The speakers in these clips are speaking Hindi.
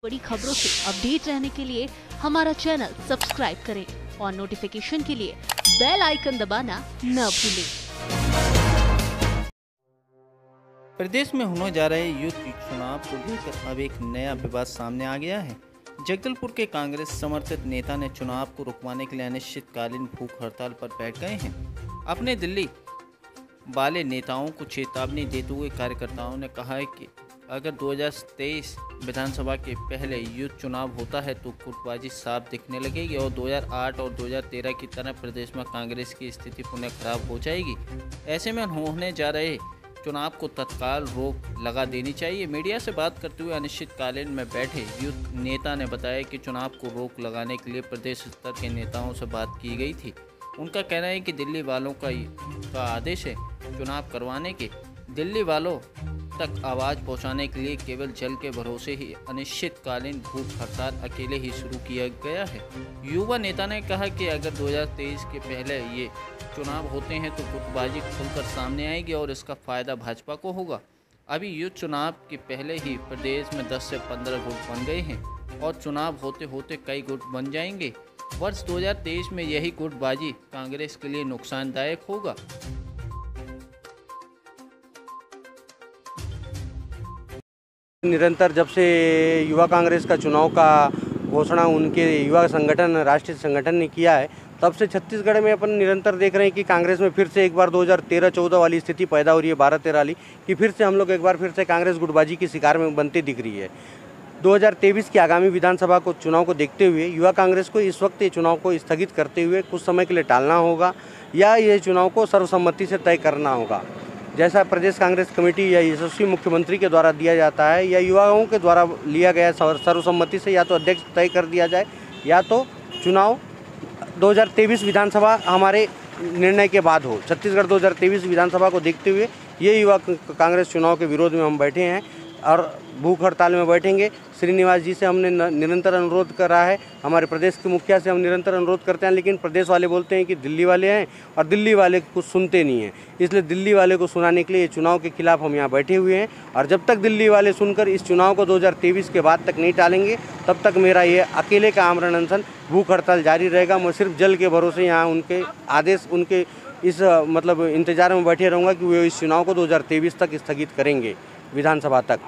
बड़ी खबरों से अपडेट रहने के लिए हमारा चैनल सब्सक्राइब करें और नोटिफिकेशन के लिए बेल आइकन दबाना न भूलें। प्रदेश में होने जा रहे यूथ चुनाव को लेकर अब एक नया विवाद सामने आ गया है। जगदलपुर के कांग्रेस समर्थित नेता ने चुनाव को रुकवाने के लिए अनिश्चितकालीन भूख हड़ताल पर बैठ गए हैं। अपने दिल्ली वाले नेताओं को चेतावनी देते हुए कार्यकर्ताओं ने कहा है कि अगर 2023 विधानसभा के पहले यूथ चुनाव होता है तो गुटबाजी साफ दिखने लगेगी और 2008 और 2013 की तरह प्रदेश में कांग्रेस की स्थिति पुनः खराब हो जाएगी। ऐसे में होने जा रहे चुनाव को तत्काल रोक लगा देनी चाहिए। मीडिया से बात करते हुए अनिश्चितकालीन में बैठे यूथ नेता ने बताया कि चुनाव को रोक लगाने के लिए प्रदेश स्तर के नेताओं से बात की गई थी। उनका कहना है कि दिल्ली वालों का आदेश है चुनाव करवाने के। दिल्ली वालों तक आवाज़ पहुंचाने के लिए केवल जल के भरोसे ही अनिश्चितकालीन भूख हड़ताल अकेले ही शुरू किया गया है। युवा नेता ने कहा कि अगर 2023 के पहले ये चुनाव होते हैं तो गुटबाजी खुलकर सामने आएगी और इसका फ़ायदा भाजपा को होगा। अभी यूथ चुनाव के पहले ही प्रदेश में 10 से 15 गुट बन गए हैं और चुनाव होते होते कई गुट बन जाएंगे। वर्ष 2023 में यही गुटबाजी कांग्रेस के लिए नुकसानदायक होगा। निरंतर जब से युवा कांग्रेस का चुनाव का घोषणा उनके युवा संगठन राष्ट्रीय संगठन ने किया है, तब से छत्तीसगढ़ में अपन निरंतर देख रहे हैं कि कांग्रेस में फिर से एक बार 2013-14 वाली स्थिति पैदा हो रही है, 12-13 वाली कि फिर से हम लोग एक बार फिर से कांग्रेस गुटबाजी की शिकार में बनती दिख रही है। 2023 की आगामी विधानसभा को चुनाव को देखते हुए युवा कांग्रेस को इस वक्त ये चुनाव को स्थगित करते हुए कुछ समय के लिए टालना होगा या ये चुनाव को सर्वसम्मति से तय करना होगा, जैसा प्रदेश कांग्रेस कमेटी या यशस्वी मुख्यमंत्री के द्वारा दिया जाता है या युवाओं के द्वारा लिया गया सर्वसम्मति से या तो अध्यक्ष तय कर दिया जाए या तो चुनाव 2023 विधानसभा हमारे निर्णय के बाद हो। छत्तीसगढ़ 2023 विधानसभा को देखते हुए ये युवा कांग्रेस चुनाव के विरोध में हम बैठे हैं और भूख हड़ताल में बैठेंगे। श्रीनिवास जी से हमने निरंतर अनुरोध करा है, हमारे प्रदेश के मुखिया से हम निरंतर अनुरोध करते हैं, लेकिन प्रदेश वाले बोलते हैं कि दिल्ली वाले हैं और दिल्ली वाले कुछ सुनते नहीं हैं। इसलिए दिल्ली वाले को सुनाने के लिए चुनाव के खिलाफ हम यहाँ बैठे हुए हैं और जब तक दिल्ली वाले सुनकर इस चुनाव को 2023 के बाद तक नहीं टालेंगे तब तक मेरा ये अकेले का आमरण अनशन भूख हड़ताल जारी रहेगा। मैं सिर्फ जल के भरोसे यहाँ उनके आदेश उनके इस इंतजार में बैठे रहूँगा कि वे इस चुनाव को 2023 तक स्थगित करेंगे विधानसभा तक।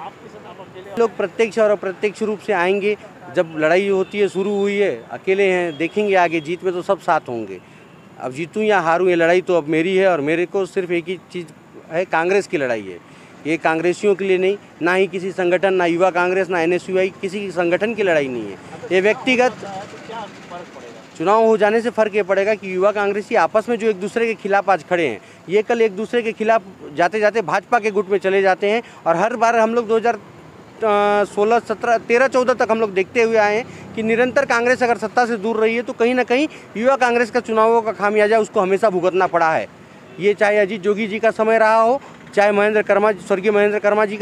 लोग प्रत्यक्ष और अप्रत्यक्ष रूप से आएंगे। जब लड़ाई होती है शुरू हुई है, अकेले हैं, देखेंगे आगे जीत में तो सब साथ होंगे। अब जीतूं या हारूं ये लड़ाई तो अब मेरी है और मेरे को सिर्फ एक ही चीज़ है, कांग्रेस की लड़ाई है। ये कांग्रेसियों के लिए नहीं, ना ही किसी संगठन, ना युवा कांग्रेस, ना NSUI किसी संगठन की लड़ाई नहीं है। ये व्यक्तिगत चुनाव हो जाने से फ़र्क ये पड़ेगा कि युवा कांग्रेसी आपस में जो एक दूसरे के खिलाफ आज खड़े हैं, ये कल एक दूसरे के खिलाफ जाते जाते भाजपा के गुट में चले जाते हैं और हर बार हम लोग 2016, 17, 13, 14 तक हम लोग देखते हुए आए हैं कि निरंतर कांग्रेस अगर सत्ता से दूर रही है तो कहीं ना कहीं युवा कांग्रेस का चुनावों का खामियाजा उसको हमेशा भुगतना पड़ा है। ये चाहे अजीत जोगी जी का समय रहा हो, चाहे स्वर्गीय महेंद्र कर्मा जी का